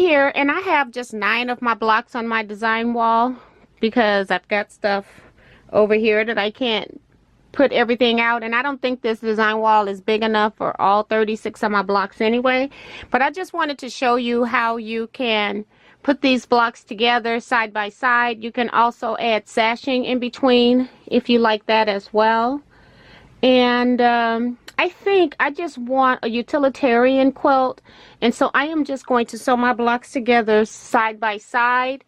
here and I have just 9 of my blocks on my design wall because I've got stuff over here that I can't put everything out, and I don't think this design wall is big enough for all 36 of my blocks anyway. But I just wanted to show you how you can put these blocks together side by side. You can also add sashing in between if you like that as well. And I think I just want a utilitarian quilt, and so I am just going to sew my blocks together side by side.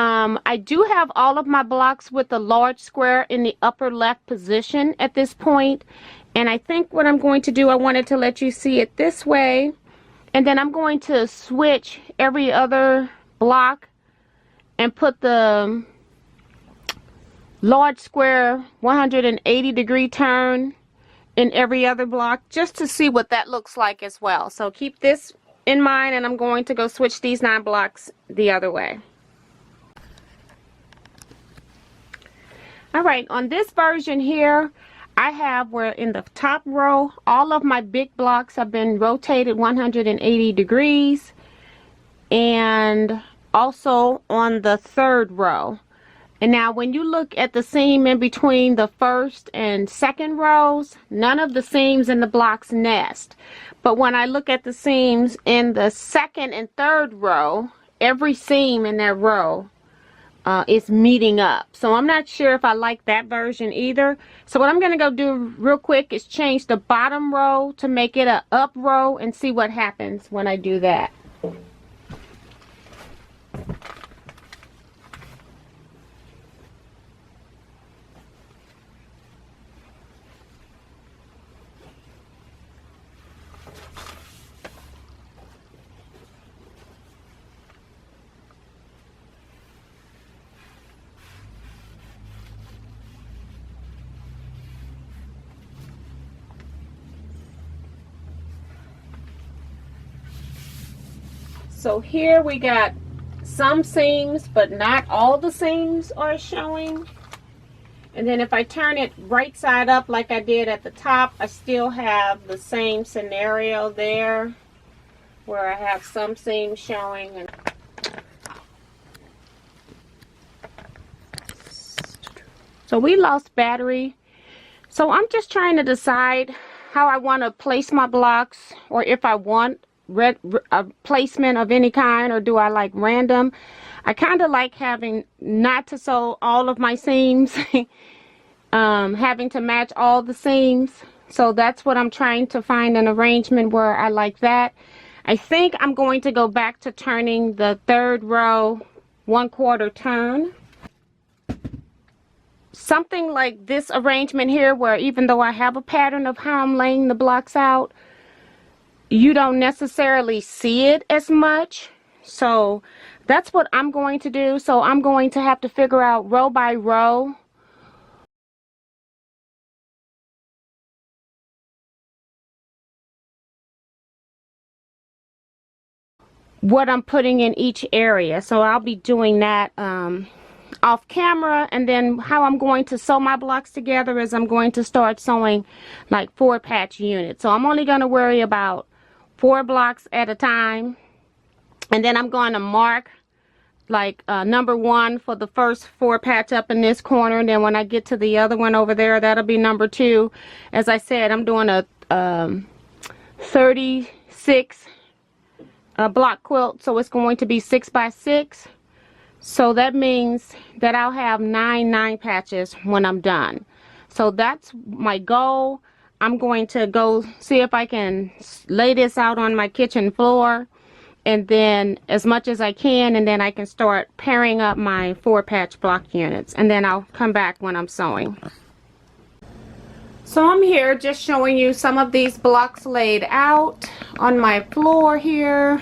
I do have all of my blocks with the large square in the upper left position at this point, and I think what I'm going to do, I wanted to let you see it this way, and then I'm going to switch every other block and put the large square 180-degree turn in every other block just to see what that looks like as well. So keep this in mind, and I'm going to go switch these 9 blocks the other way. Alright, on this version here, I have where in the top row, all of my big blocks have been rotated 180 degrees, and also on the 3rd row. And now when you look at the seam in between the 1st and 2nd rows, none of the seams in the blocks nest. But when I look at the seams in the 2nd and 3rd row, every seam in that row is meeting up. So I'm not sure if I like that version either. So what I'm going to go do real quick is change the bottom row to make it an up row and see what happens when I do that. So here we got some seams, but not all the seams are showing. And then if I turn it right side up like I did at the top, I still have the same scenario there where I have some seams showing. And so we lost battery. So I'm just trying to decide how I want to place my blocks, or if I want a placement of any kind, or do I like random. I kind of like having not to sew all of my seams, having to match all the seams. So that's what I'm trying to find, an arrangement where I like that. I think I'm going to go back to turning the 3rd row 1/4 turn. Something like this arrangement here, where even though I have a pattern of how I'm laying the blocks out, you don't necessarily see it as much. So that's what I'm going to do. So I'm going to have to figure out row by row what I'm putting in each area. So I'll be doing that off camera. And then how I'm going to sew my blocks together is I'm going to start sewing like 4 patch units. So I'm only going to worry about 4 blocks at a time, and then I'm going to mark like number 1 for the first 4 patch up in this corner, and then when I get to the other one over there, that'll be number 2. As I said, I'm doing a 36 block quilt, so it's going to be 6 by 6. So that means that I'll have 9 patches when I'm done. So that's my goal. I'm going to go see if I can lay this out on my kitchen floor, and then as much as I can, and then I can start pairing up my 4 patch block units, and then I'll come back when I'm sewing. So I'm here just showing you some of these blocks laid out on my floor here.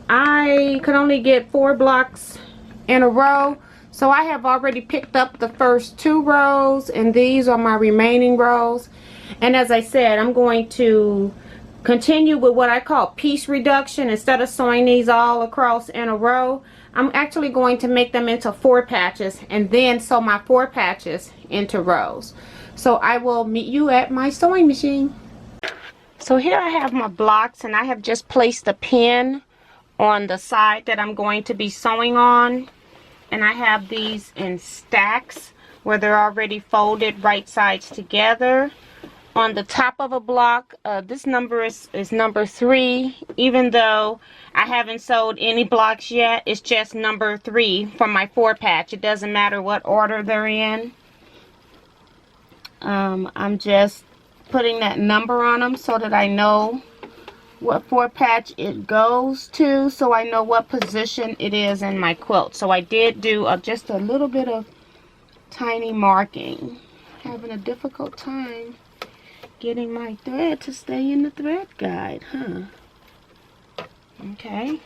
I could only get 4 blocks in a row, so I have already picked up the first 2 rows, and these are my remaining rows. And as I said, I'm going to continue with what I call piece reduction. Instead of sewing these all across in a row, I'm actually going to make them into 4 patches and then sew my 4 patches into rows. So I will meet you at my sewing machine. So here I have my blocks, and I have just placed a pin on the side that I'm going to be sewing on. And I have these in stacks where they're already folded right sides together. On the top of a block, this number is number 3. Even though I haven't sewed any blocks yet, it's just number 3 for my 4 patch. It doesn't matter what order they're in. I'm just putting that number on them so that I know what 4 patch it goes to, so I know what position it is in my quilt. So I did do just a little bit of tiny marking. Having a difficult time getting my thread to stay in the thread guide, huh? Okay.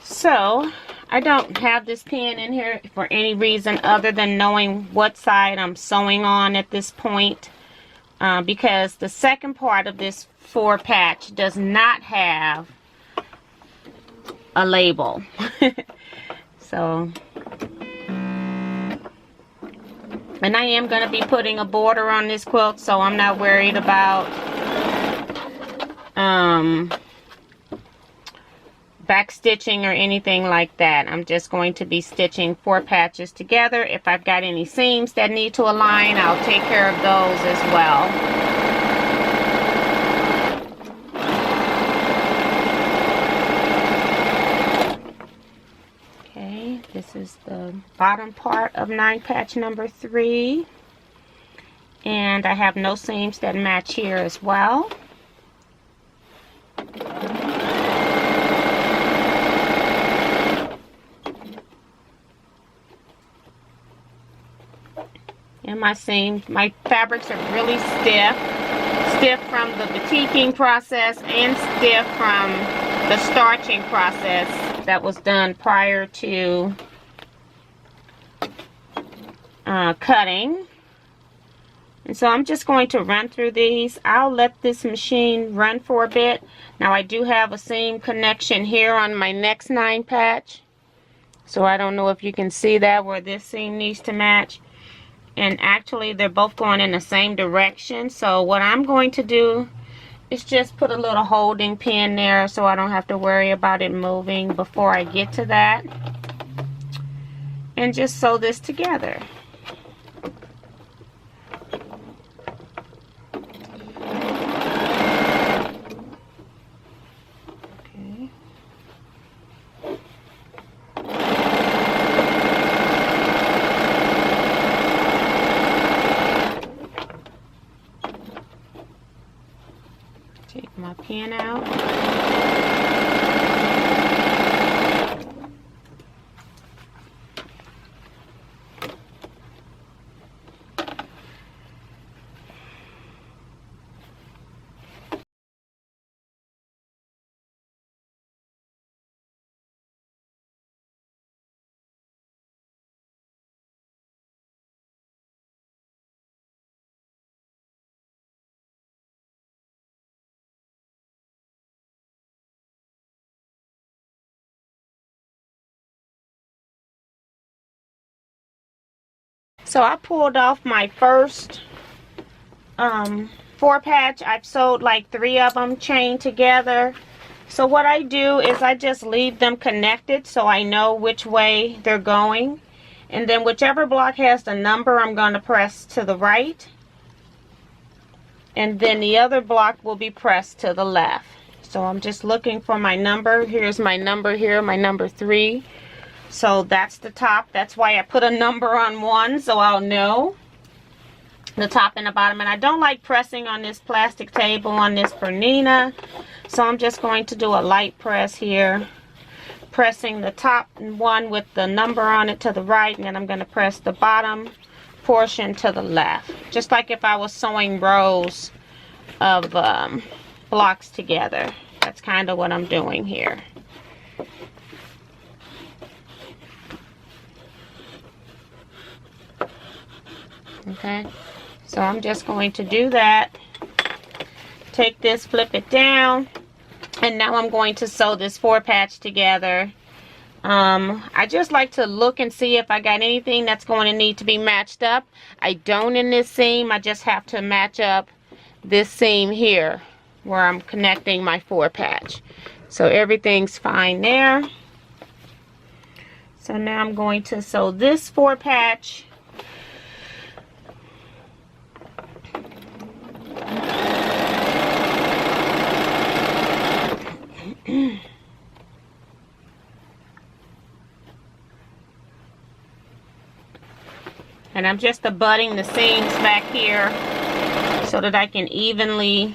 So I don't have this pin in here for any reason other than knowing what side I'm sewing on at this point, because the second part of this 4 patch does not have a label. So, and I am going to be putting a border on this quilt, so I'm not worried about back stitching or anything like that. I'm just going to be stitching 4 patches together. If I've got any seams that need to align, I'll take care of those as well. Okay, this is the bottom part of 9 patch number 3. And I have no seams that match here as well. And my seams, my fabrics are really stiff from the batiking process and stiff from the starching process that was done prior to cutting. And so I'm just going to run through these. I'll let this machine run for a bit. Now I do have a seam connection here on my next 9 patch. So I don't know if you can see that, where this seam needs to match. And actually they're both going in the same direction. So what I'm going to do is just put a little holding pin there so I don't have to worry about it moving before I get to that. And just sew this together. Take my pin out. So I pulled off my first 4 patch. I've sewed like 3 of them chained together. So what I do is I just leave them connected so I know which way they're going. And then whichever block has the number, I'm going to press to the right. And then the other block will be pressed to the left. So I'm just looking for my number. Here's my number here, my number 3. So that's the top. That's why I put a number on one, so I'll know the top and the bottom. And I don't like pressing on this plastic table on this Bernina, so I'm just going to do a light press here, pressing the top one with the number on it to the right, and then I'm going to press the bottom portion to the left, just like if I was sewing rows of blocks together. That's kind of what I'm doing here. Okay, so I'm just going to do that. Take this, flip it down, and now I'm going to sew this 4 patch together. I just like to look and see if I got anything that's going to need to be matched up. I don't in this seam. I just have to match up this seam here where I'm connecting my 4-patch. So everything's fine there. So now I'm going to sew this 4-patch. And I'm just abutting the seams back here so that I can evenly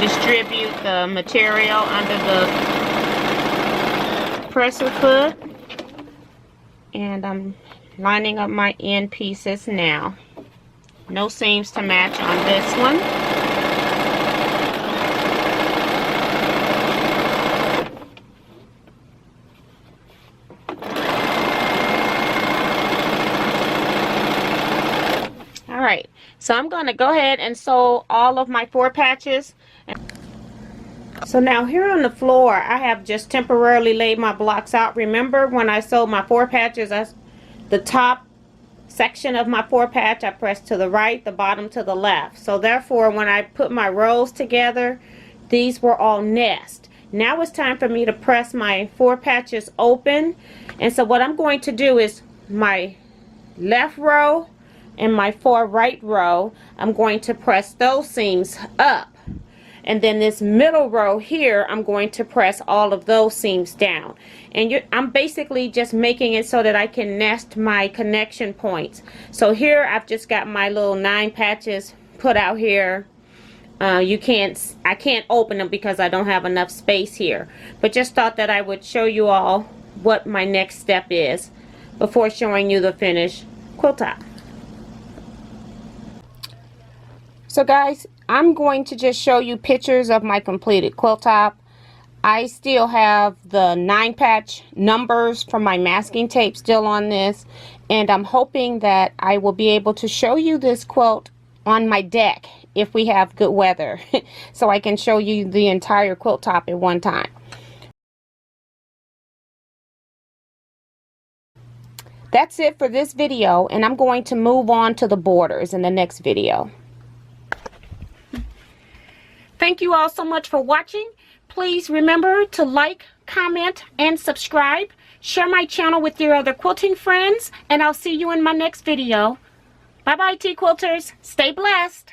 distribute the material under the presser foot. And I'm lining up my end pieces now. No seams to match on this one. Alright, so I'm going to go ahead and sew all of my 4 patches. So now here on the floor, I have just temporarily laid my blocks out. Remember when I sewed my 4 patches, the top section of my 4 patch, I pressed to the right, the bottom to the left. So therefore, when I put my rows together, these were all nest. Now it's time for me to press my 4 patches open. And so what I'm going to do is my left row and my far right row, I'm going to press those seams up. And then this middle row here, I'm going to press all of those seams down. And I'm basically just making it so that I can nest my connection points. So here I've just got my little 9 patches put out here. I can't open them because I don't have enough space here. But just thought that I would show you all what my next step is before showing you the finished quilt top. So guys, I'm going to just show you pictures of my completed quilt top. I still have the 9 patch numbers from my masking tape still on this, and I'm hoping that I will be able to show you this quilt on my deck if we have good weather so I can show you the entire quilt top at one time. That's it for this video, and I'm going to move on to the borders in the next video. Thank you all so much for watching. Please remember to like, comment, and subscribe. Share my channel with your other quilting friends, and I'll see you in my next video. Bye-bye, Teaquilters. Stay blessed.